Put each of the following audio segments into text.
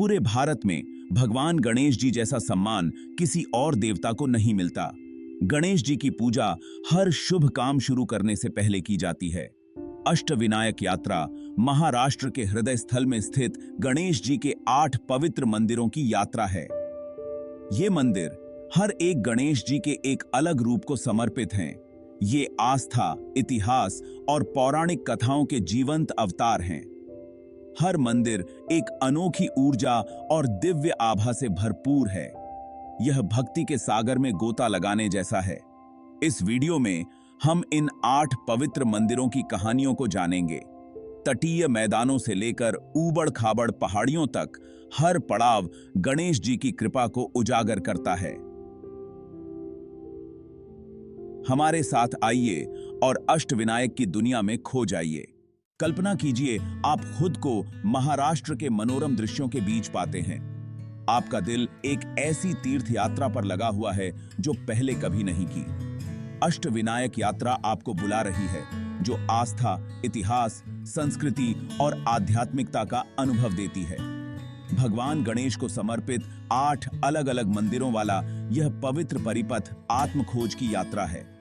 पूरे भारत में भगवान गणेश जी जैसा सम्मान किसी और देवता को नहीं मिलता। गणेश जी की पूजा हर शुभ काम शुरू करने से पहले की जाती है। अष्टविनायक यात्रा महाराष्ट्र के हृदय स्थल में स्थित गणेश जी के 8 पवित्र मंदिरों की यात्रा है। ये मंदिर हर एक गणेश जी के एक अलग रूप को समर्पित हैं। ये आस्था, इतिहास और पौराणिक कथाओं के जीवंत अवतार हैं। हर मंदिर एक अनोखी ऊर्जा और दिव्य आभा से भरपूर है। यह भक्ति के सागर में गोता लगाने जैसा है। इस वीडियो में हम इन 8 पवित्र मंदिरों की कहानियों को जानेंगे। तटीय मैदानों से लेकर ऊबड़-खाबड़ पहाड़ियों तक हर पड़ाव गणेश जी की कृपा को उजागर करता है। हमारे साथ आइए और अष्टविनायक की दुनिया में खो जाइए। कल्पना कीजिए, आप खुद को महाराष्ट्र के मनोरम दृश्यों के बीच पाते हैं। आपका दिल एक ऐसी तीर्थ यात्रा पर लगा हुआ है जो पहले कभी नहीं की। अष्टविनायक यात्रा आपको बुला रही है, जो आस्था, इतिहास, संस्कृति और आध्यात्मिकता का अनुभव देती है। भगवान गणेश को समर्पित 8 अलग-अलग मंदिरों वाला यह पवित्र परिपथ आत्मखोज की यात्रा है।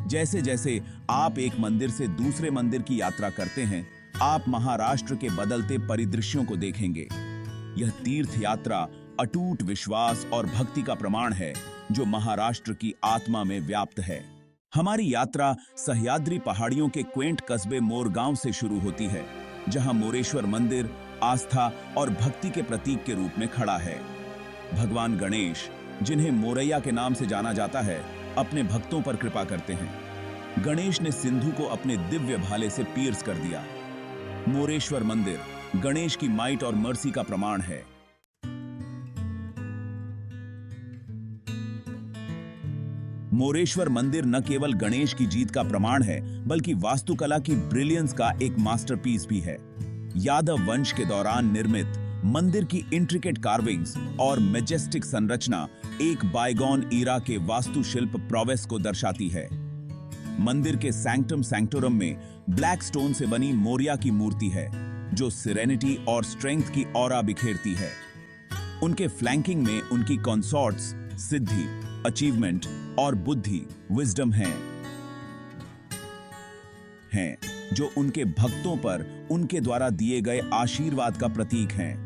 जैसे जैसे आप एक मंदिर से दूसरे मंदिर की यात्रा करते हैं, आप महाराष्ट्र के बदलते परिदृश्यों को देखेंगे। यह तीर्थ यात्रा अटूट विश्वास और भक्ति का प्रमाण है, जो महाराष्ट्र की आत्मा में व्याप्त है। हमारी यात्रा सह्याद्री पहाड़ियों के क्वेंट कस्बे मोरगांव से शुरू होती है, जहां मोरेश्वर मंदिर आस्था और भक्ति के प्रतीक के रूप में खड़ा है। भगवान गणेश, जिन्हें मोरैया के नाम से जाना जाता है, अपने भक्तों पर कृपा करते हैं। गणेश ने सिंधु को अपने दिव्य भाले से पीर्स कर दिया। मोरेश्वर मंदिर गणेश की माइट और मर्सी का प्रमाण है। मोरेश्वर मंदिर न केवल गणेश की जीत का प्रमाण है, बल्कि वास्तुकला की ब्रिलियंस का एक मास्टरपीस भी है। यादव वंश के दौरान निर्मित मंदिर की इंट्रिकेट कार्विंग्स और मैजेस्टिक संरचना एक बायगॉन ईरा के वास्तुशिल्प प्रोवेस को दर्शाती है। मंदिर के सैंक्टम सैंक्टोरम में ब्लैक स्टोन से बनी मोरिया की मूर्ति है, जो सिरेनिटी और स्ट्रेंथ की ऑरा बिखेरती है। उनके फ्लैंकिंग में उनकी कंसॉर्ट्स सिद्धि, अचीवमेंट और बुद्धि, विजडम हैं, जो उनके भक्तों पर उनके द्वारा दिए गए आशीर्वाद का प्रतीक हैं।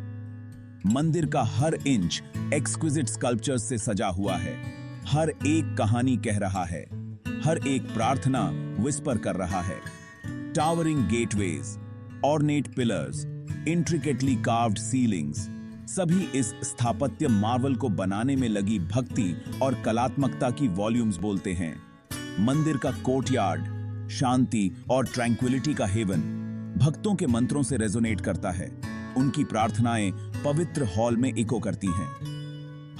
मंदिर का हर इंच एक्सक्विजिट स्कल्पचर्स से सजा हुआ है। हर एक कहानी कह रहा है, हर एक प्रार्थना विस्पर कर रहा है। Towering gateways, ornate pillars, intricately carved ceilings, सभी इस स्थापत्य मार्वल को बनाने में लगी भक्ति और कलात्मकता की वॉल्यूम्स बोलते हैं। मंदिर का कोर्टयार्ड शांति और ट्रैंक्विलिटी का हेवन भक्तों के मंत्रों से रेजोनेट करता है। उनकी प्रार्थनाएं पवित्र हॉल में इको करती हैं।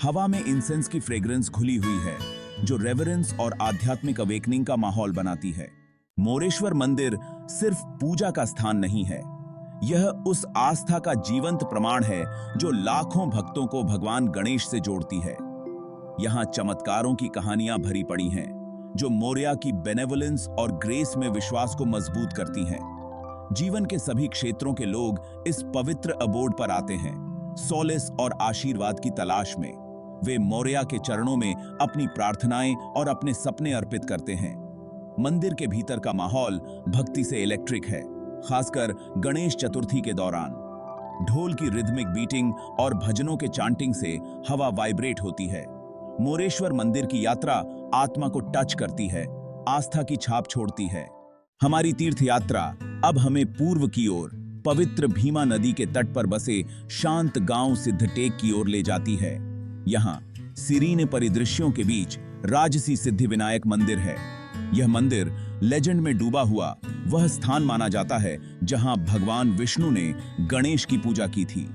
हवा में इंसेंस की फ्रेग्रेंस घुली हुई है, जो रेवरेंस और आध्यात्मिक अवेकनिंग का माहौल बनाती है। मोरेश्वर मंदिर सिर्फ पूजा का स्थान नहीं है, यह उस आस्था का जीवंत प्रमाण है जो लाखों भक्तों को भगवान गणेश से जोड़ती है। यहाँ चमत्कारों की कहानियां भरी पड़ी हैं, जो मोरिया की बेनेवोलेंस और ग्रेस में विश्वास को मजबूत करती हैं। जीवन के सभी क्षेत्रों के लोग इस पवित्र अबोर्ड पर आते हैं, सोलिस और आशीर्वाद की तलाश में। वे मोरिया के चरणों में अपनी प्रार्थनाएं और अपने सपने अर्पित करते हैं। मंदिर के भीतर का माहौल भक्ति से इलेक्ट्रिक है, खासकर गणेश चतुर्थी के दौरान। ढोल की रिदमिक बीटिंग और भजनों के चांटिंग से हवा वाइब्रेट होती है। मोरेश्वर मंदिर की यात्रा आत्मा को टच करती है, आस्था की छाप छोड़ती है। हमारी तीर्थ यात्रा अब हमें पूर्व की ओर पवित्र भीमा नदी के तट पर बसे शांत गांव सिद्धटेक की ओर ले जाती है। यहाँ सीरीन परिदृश्यों के बीच राजसी सिद्धिविनायक मंदिर है। यह मंदिर लेजेंड में डूबा हुआ वह स्थान माना जाता है जहां भगवान विष्णु ने गणेश की पूजा की थी।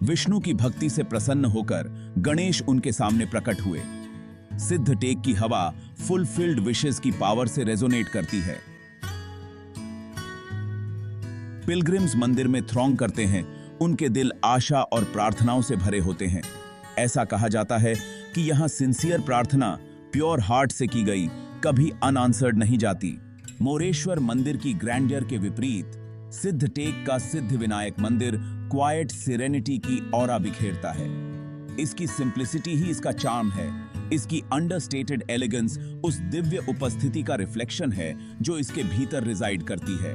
विष्णु की भक्ति से प्रसन्न होकर गणेश उनके सामने प्रकट हुए। सिद्धटेक की हवा फुलफिल्ड विशेस की पावर से रेजोनेट करती है। पिलग्रिम्स मंदिर में थ्रॉन्ग करते हैं, उनके दिल आशा और प्रार्थनाओं से भरे होते हैं। ऐसा कहा जाता है कि यहाँ सिंसियर प्रार्थना प्योर हार्ट से की गई कभी अनआंसर्ड नहीं जाती। मोरेश्वर मंदिर की ग्रैंडियर के विपरीत सिद्ध टेक का सिद्ध विनायक मंदिर क्वाइट सेरेनिटी की ऑरा बिखेरता है। इसकी सिंप्लिसिटी ही इसका चार्म है। इसकी अंडरस्टेटेड एलिगेंस उस दिव्य उपस्थिति का रिफ्लेक्शन है जो इसके भीतर रिजाइड करती है।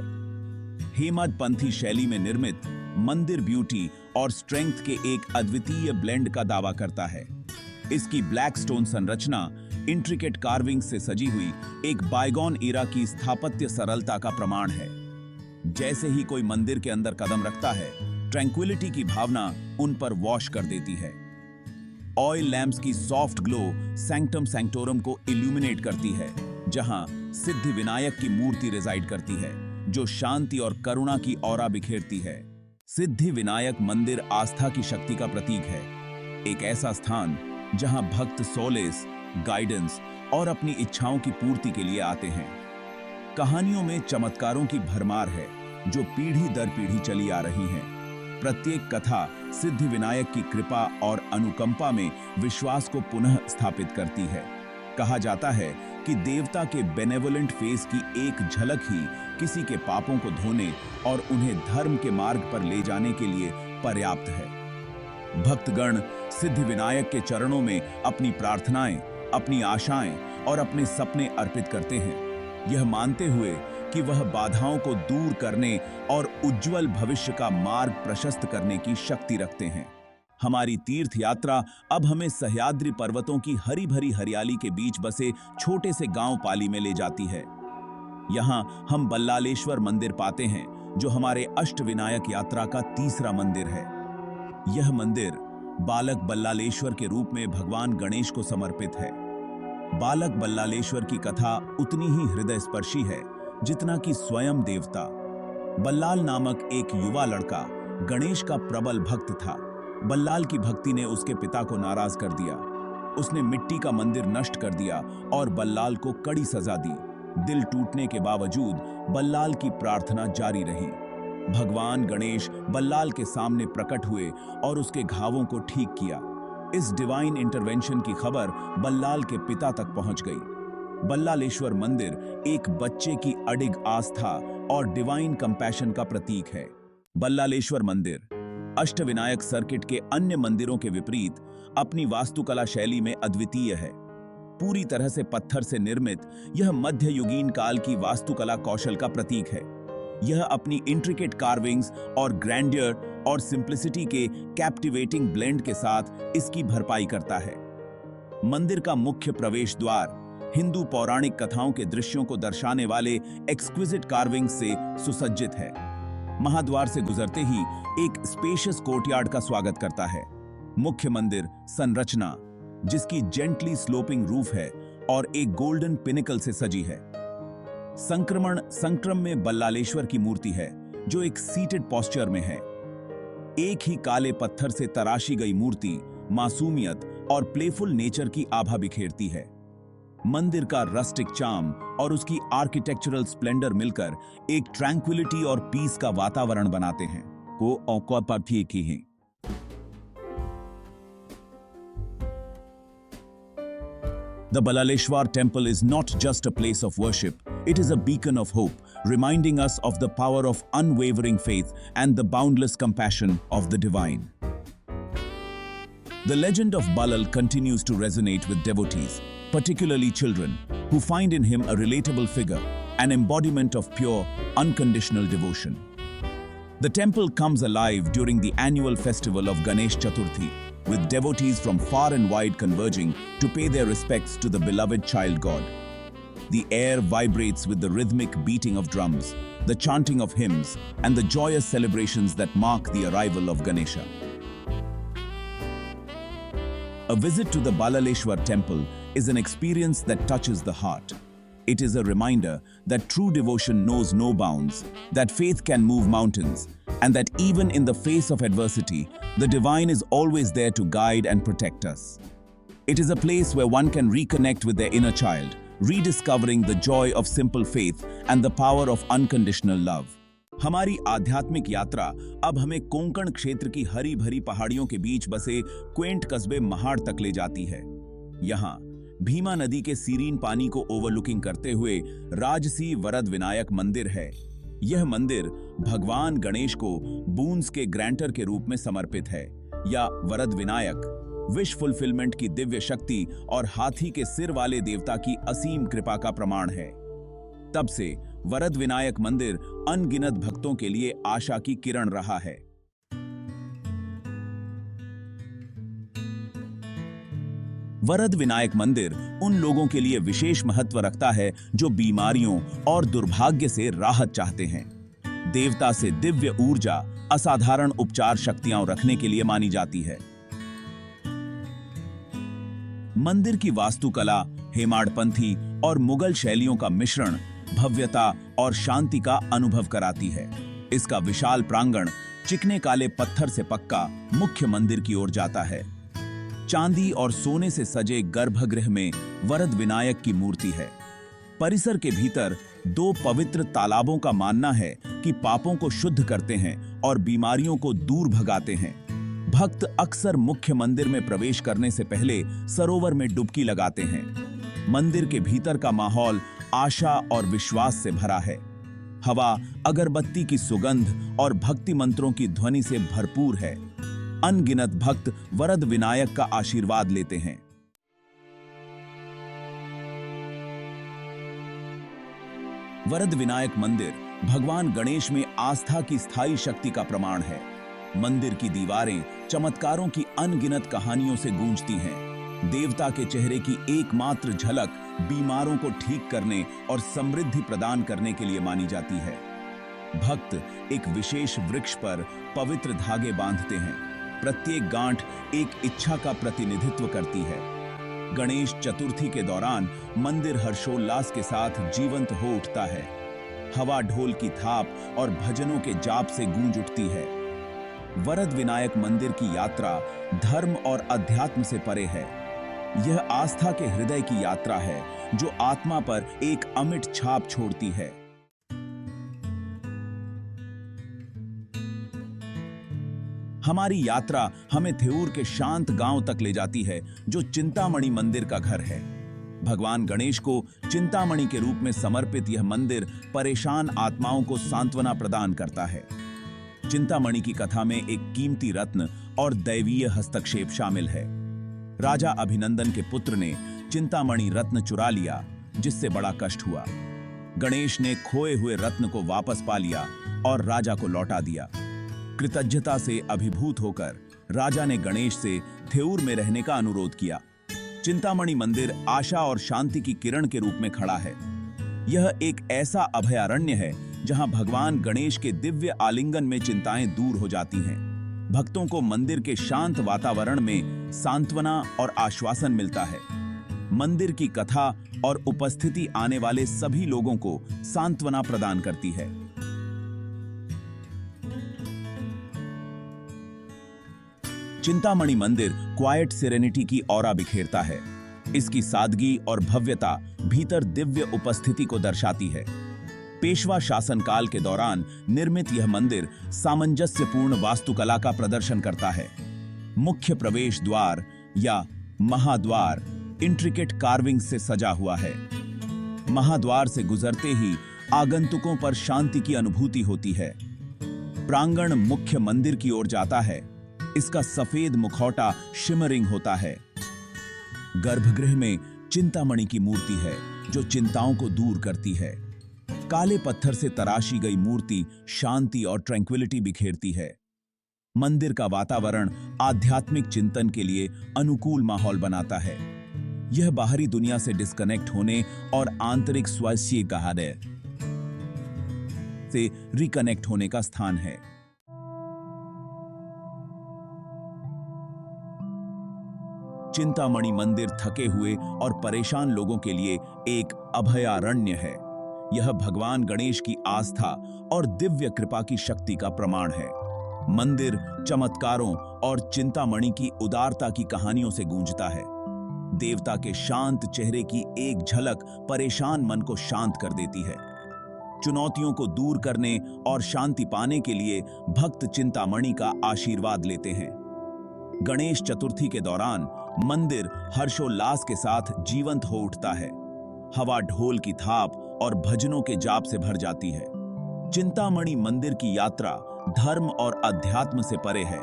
हेमदपंथी शैली में निर्मित मंदिर ब्यूटी और स्ट्रेंथ के एक अद्वितीय ब्लेंड का दावा करता है। इसकी ब्लैक स्टोन संरचना इंट्रिकेट कार्विंग से सजी हुई एक बायगॉन एरा की स्थापत्य सरलता का प्रमाण है। जैसे ही कोई मंदिर के अंदर कदम रखता है, ट्रैंक्विलिटी की भावना उन पर वॉश कर देती है। ऑयल लैंप्स की सॉफ्ट ग्लो सैंक्टम सैंक्टोरम को इल्यूमिनेट करती है, जहां सिद्धि विनायक की मूर्ति रिजाइड करती है, जो शांति और करुणा की ऑरा बिखेरती है। सिद्धि विनायक मंदिर आस्था की शक्ति का प्रतीक है, एक ऐसा स्थान जहां भक्त सोलेस, गाइडेंस और अपनी इच्छाओं की पूर्ति के लिए आते हैं। कहानियों में चमत्कारों की भरमार है जो पीढ़ी दर पीढ़ी चली आ रही हैं। प्रत्येक कथा सिद्धि विनायक की कृपा और अनुकंपा में विश्वास को पुनः स्थापित करती है। कहा जाता है कि देवता के बेनेवोलेंट फेस की एक झलक ही किसी के पापों को धोने और उन्हें धर्म के मार्ग पर ले जाने के लिए पर्याप्त है। भक्तगण सिद्धि विनायक के चरणों में अपनी प्रार्थनाएं, अपनी आशाएं और अपने सपने अर्पित करते हैं, यह मानते हुए कि वह बाधाओं को दूर करने और उज्जवल भविष्य का मार्ग प्रशस्त करने की शक्ति रखते हैं। हमारी तीर्थ यात्रा अब हमें सह्याद्री पर्वतों की हरी भरी हरियाली के बीच बसे छोटे से गांव पाली में ले जाती है। यहाँ हम बल्लालेश्वर मंदिर पाते हैं, जो हमारे अष्टविनायक यात्रा का तीसरा मंदिर है। यह मंदिर बालक बल्लालेश्वर के रूप में भगवान गणेश को समर्पित है। बालक बल्लालेश्वर की कथा उतनी ही हृदय स्पर्शी है जितना कि स्वयं देवता। बल्लाल नामक एक युवा लड़का गणेश का प्रबल भक्त था। बल्लाल की भक्ति ने उसके पिता को नाराज कर दिया। उसने मिट्टी का मंदिर नष्ट कर दिया और बल्लाल को कड़ी सजा दी। दिल टूटने के बावजूद बल्लाल की प्रार्थना जारी रही। भगवान गणेश बल्लाल के सामने प्रकट हुए और उसके घावों को ठीक किया। इस डिवाइन इंटरवेंशन की खबर बल्लाल के पिता तक पहुंच गई। बल्लालेश्वर मंदिर एक बच्चे की अडिग आस्था और डिवाइन कंपैशन का प्रतीक है। बल्लालेश्वर मंदिर अष्टविनायक सर्किट के अन्य मंदिरों के विपरीत अपनी वास्तुकला शैली में अद्वितीय है। पूरी तरह से पत्थर से निर्मित यह मध्ययुगीन काल की वास्तुकला कौशल का प्रतीक है। यह अपनी इंट्रिकेट कार्विंग्स और ग्रैंडियर और सिंप्लिसिटी के कैप्टिवेटिंग ब्लेंड के साथ इसकी भरपाई करता है। मंदिर का मुख्य प्रवेश द्वार हिंदू पौराणिक कथाओं के दृश्यों को दर्शाने वाले एक्सक्विजिट कार्विंग से सुसज्जित है। महाद्वार से गुजरते ही एक स्पेशियस कोर्टयार्ड का स्वागत करता है। मुख्य मंदिर संरचना, जिसकी जेंटली स्लोपिंग रूफ है और एक गोल्डन पिनिकल से सजी है। संक्रम में बल्लालेश्वर की मूर्ति है, जो एक सीटेड पोस्चर में है। एक ही काले पत्थर से तराशी गई मूर्ति मासूमियत और प्लेफुल नेचर की आभा बिखेरती है। मंदिर का रस्टिक चार्म और उसकी आर्किटेक्चरल स्प्लेंडर मिलकर एक ट्रैंक्विलिटी और पीस का वातावरण बनाते हैं। को औकपाथी की है। The Ballaleshwar temple is not just a place of worship, it is a beacon of hope, reminding us of the power of unwavering faith and the boundless compassion of the divine. The legend of Ballal continues to resonate with devotees, particularly children, who find in him a relatable figure, an embodiment of pure, unconditional devotion. The temple comes alive during the annual festival of Ganesh Chaturthi, with devotees from far and wide converging to pay their respects to the beloved child god. The air vibrates with the rhythmic beating of drums, the chanting of hymns, and the joyous celebrations that mark the arrival of Ganesha. A visit to the Ballaleshwar temple is an experience that touches the heart. It is a reminder that true devotion knows no bounds, that faith can move mountains, and that even in the face of adversity, the divine is always there to guide and protect us. It is a place where one can reconnect with their inner child, rediscovering the joy of simple faith and the power of unconditional love. हमारी आध्यात्मिक यात्रा अब हमें कोंकण क्षेत्र की हरी भरी पहाड़ियों के बीच बसे क्वेंट कस्बे महाड़ तक ले जाती है। यहाँ भीमा नदी के सीरीन पानी को ओवरलुकिंग करते हुए राजसी वरद विनायक मंदिर है। यह मंदिर भगवान गणेश को बूंस के ग्रांटर के रूप में समर्पित है, या वरद विनायक, विश फुलफिलमेंट की दिव्य शक्ति और हाथी के सिर वाले देवता की असीम कृपा का प्रमाण है। तब से वरद विनायक मंदिर अनगिनत भक्तों के लिए आशा की किरण रहा है। वरद विनायक मंदिर उन लोगों के लिए विशेष महत्व रखता है जो बीमारियों और दुर्भाग्य से राहत चाहते हैं। देवता से दिव्य ऊर्जा, असाधारण उपचार शक्तियां रखने के लिए मानी जाती है। मंदिर की वास्तुकला हेमाडपंथी और मुगल शैलियों का मिश्रण भव्यता और शांति का अनुभव कराती है। इसका विशाल प्रांगण चिकने काले पत्थर से पक्का मुख्य मंदिर की ओर जाता है। चांदी और सोने से सजे गर्भगृह में वरद विनायक की मूर्ति है। परिसर के भीतर 2 पवित्र तालाबों का मानना है कि पापों को शुद्ध करते हैं और बीमारियों को दूर भगाते हैं। भक्त अक्सर मुख्य मंदिर में प्रवेश करने से पहले सरोवर में डुबकी लगाते हैं। मंदिर के भीतर का माहौल आशा और विश्वास से भरा है। हवा अगरबत्ती की सुगंध और भक्ति मंत्रों की ध्वनि से भरपूर है। अनगिनत भक्त वरद विनायक का आशीर्वाद लेते हैं। वरद विनायक मंदिर भगवान गणेश में आस्था की स्थायी शक्ति का प्रमाण है। मंदिर की दीवारें चमत्कारों की अनगिनत कहानियों से गूंजती हैं। देवता के चेहरे की एकमात्र झलक बीमारों को ठीक करने और समृद्धि प्रदान करने के लिए मानी जाती है। भक्त एक विशेष वृक्ष पर पवित्र धागे बांधते हैं। प्रत्येक गांठ एक इच्छा का प्रतिनिधित्व करती है। गणेश चतुर्थी के दौरान मंदिर हर्षोल्लास के साथ जीवंत हो उठता है। हवा ढोल की थाप और भजनों के जाप से गूंज उठती है। वरद विनायक मंदिर की यात्रा धर्म और अध्यात्म से परे है। यह आस्था के हृदय की यात्रा है जो आत्मा पर एक अमिट छाप छोड़ती है। हमारी यात्रा हमें थेऊर के शांत गांव तक ले जाती है जो चिंतामणि मंदिर का घर है। भगवान गणेश को चिंतामणि के रूप में समर्पित यह मंदिर परेशान आत्माओं को सांत्वना प्रदान करता है। चिंतामणि की कथा में एक कीमती रत्न और दैवीय हस्तक्षेप शामिल है। राजा अभिनंदन के पुत्र ने चिंतामणि रत्न चुरा लिया, जिससे बड़ा कष्ट हुआ। गणेश ने खोए हुए रत्न को वापस पा लिया और राजा को लौटा दिया। कृतज्ञता से अभिभूत होकर राजा ने गणेश से थेऊर में रहने का अनुरोध किया। चिंतामणि मंदिर आशा और शांति की किरण के रूप में खड़ा है। यह एक ऐसा अभयारण्य है जहां भगवान गणेश के दिव्य आलिंगन में चिंताएं दूर हो जाती हैं। भक्तों को मंदिर के शांत वातावरण में सांत्वना और आश्वासन मिलता है। मंदिर की कथा और उपस्थिति आने वाले सभी लोगों को सांत्वना प्रदान करती है। चिंतामणि मंदिर क्वाइट सेरेनिटी की ऑरा बिखेरता है। इसकी सादगी और भव्यता भीतर दिव्य उपस्थिति को दर्शाती है। पेशवा शासनकाल के दौरान निर्मित यह मंदिर सामंजस्यपूर्ण वास्तुकला का प्रदर्शन करता है। मुख्य प्रवेश द्वार या महाद्वार इंट्रिकेट कार्विंग से सजा हुआ है। महाद्वार से गुजरते ही आगंतुकों पर शांति की अनुभूति होती है। प्रांगण मुख्य मंदिर की ओर जाता है। इसका सफेद मुखौटा शिमरिंग होता है। गर्भगृह में चिंतामणि की मूर्ति है जो चिंताओं को दूर करती है। काले पत्थर से तराशी गई मूर्ति शांति और ट्रैंक्विलिटी बिखेरती है। मंदिर का वातावरण आध्यात्मिक चिंतन के लिए अनुकूल माहौल बनाता है। यह बाहरी दुनिया से डिस्कनेक्ट होने और आंतरिक स्वास्थ्य कार्य से रिकनेक्ट होने का स्थान है। चिंतामणि मंदिर थके हुए और परेशान लोगों के लिए एक अभयारण्य है। यह भगवान गणेश की आस्था और दिव्य कृपा की शक्ति का प्रमाण है। मंदिर चमत्कारों और चिंतामणि की उदारता की कहानियों से गूंजता है। देवता के शांत चेहरे की एक झलक परेशान मन को शांत कर देती है। चुनौतियों को दूर करने और शांति पाने के लिए भक्त चिंतामणि का आशीर्वाद लेते हैं। गणेश चतुर्थी के दौरान मंदिर हर्षोल्लास के साथ जीवंत हो उठता है। हवा ढोल की थाप और भजनों के जाप से भर जाती है। चिंतामणि मंदिर की यात्रा धर्म और अध्यात्म से परे है।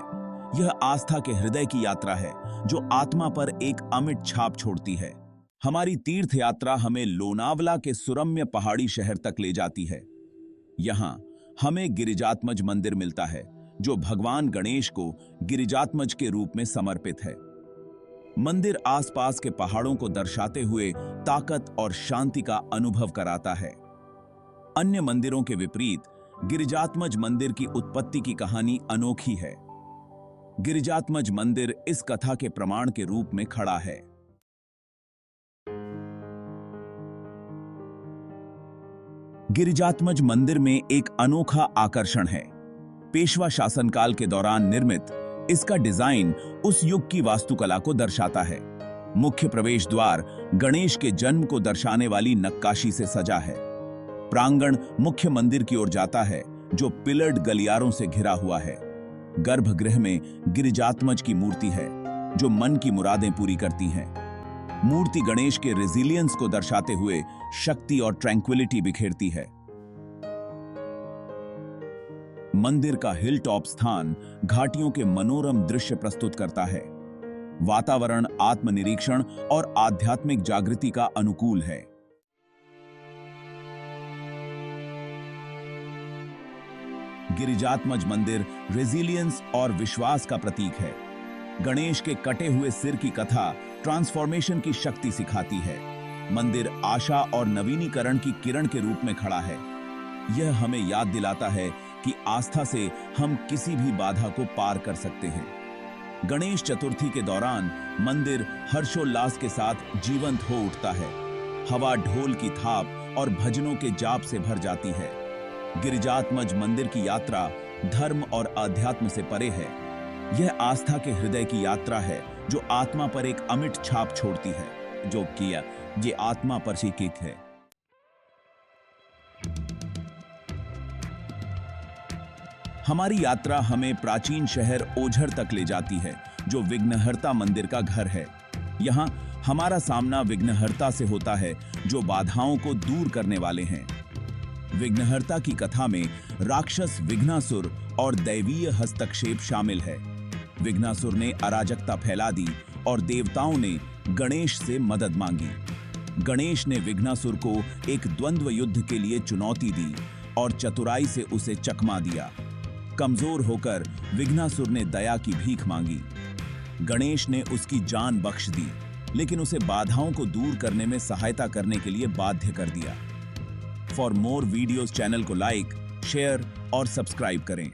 यह आस्था के हृदय की यात्रा है जो आत्मा पर एक अमिट छाप छोड़ती है। हमारी तीर्थ यात्रा हमें लोनावला के सुरम्य पहाड़ी शहर तक ले जाती है। यहाँ हमें गिरिजात्मज मंदिर मिलता है जो भगवान गणेश को गिरिजात्मज के रूप में समर्पित है। मंदिर आसपास के पहाड़ों को दर्शाते हुए ताकत और शांति का अनुभव कराता है। अन्य मंदिरों के विपरीत गिरिजात्मज मंदिर की उत्पत्ति की कहानी अनोखी है। गिरिजात्मज मंदिर इस कथा के प्रमाण के रूप में खड़ा है। गिरिजात्मज मंदिर में एक अनोखा आकर्षण है। पेशवा शासनकाल के दौरान निर्मित इसका डिजाइन उस युग की वास्तुकला को दर्शाता है। मुख्य प्रवेश द्वार गणेश के जन्म को दर्शाने वाली नक्काशी से सजा है। प्रांगण मुख्य मंदिर की ओर जाता है जो पिलर्ड गलियारों से घिरा हुआ है। गर्भगृह में गिरिजात्मज की मूर्ति है जो मन की मुरादें पूरी करती है। मूर्ति गणेश के रेजिलियंस को दर्शाते हुए शक्ति और ट्रैंक्विलिटी बिखेरती है। मंदिर का हिल टॉप स्थान घाटियों के मनोरम दृश्य प्रस्तुत करता है। वातावरण आत्मनिरीक्षण और आध्यात्मिक जागृति का अनुकूल है। गिरिजात्मज मंदिर रेजिलियंस और विश्वास का प्रतीक है। गणेश के कटे हुए सिर की कथा ट्रांसफॉर्मेशन की शक्ति सिखाती है। मंदिर आशा और नवीनीकरण की किरण के रूप में खड़ा है। यह हमें याद दिलाता है कि आस्था से हम किसी भी बाधा को पार कर सकते हैं। गणेश चतुर्थी के दौरान मंदिर हर्षोल्लास के साथ जीवंत हो उठता है। हवा ढोल की थाप और भजनों के जाप से भर जाती है। गिरिजात्मज मंदिर की यात्रा धर्म और अध्यात्म से परे है। यह आस्था के हृदय की यात्रा है जो आत्मा पर एक अमिट छाप छोड़ती है। जो किया ये आत्मा पर शिकिक है। हमारी यात्रा हमें प्राचीन शहर ओझर तक ले जाती है जो विघ्नहर्ता मंदिर का घर है। यहाँ हमारा सामना विघ्नहर्ता से होता है जो बाधाओं को दूर करने वाले हैं। विघ्नहर्ता की कथा में राक्षस विघ्नासुर और दैवीय हस्तक्षेप शामिल है। विघ्नासुर ने अराजकता फैला दी और देवताओं ने गणेश से मदद मांगी। गणेश ने विघ्नासुर को एक द्वंद्व युद्ध के लिए चुनौती दी और चतुराई से उसे चकमा दिया। कमजोर होकर विघ्नासुर ने दया की भीख मांगी। गणेश ने उसकी जान बख्श दी, लेकिन उसे बाधाओं को दूर करने में सहायता करने के लिए बाध्य कर दिया। फॉर मोर वीडियोस चैनल को लाइक, शेयर और सब्सक्राइब करें।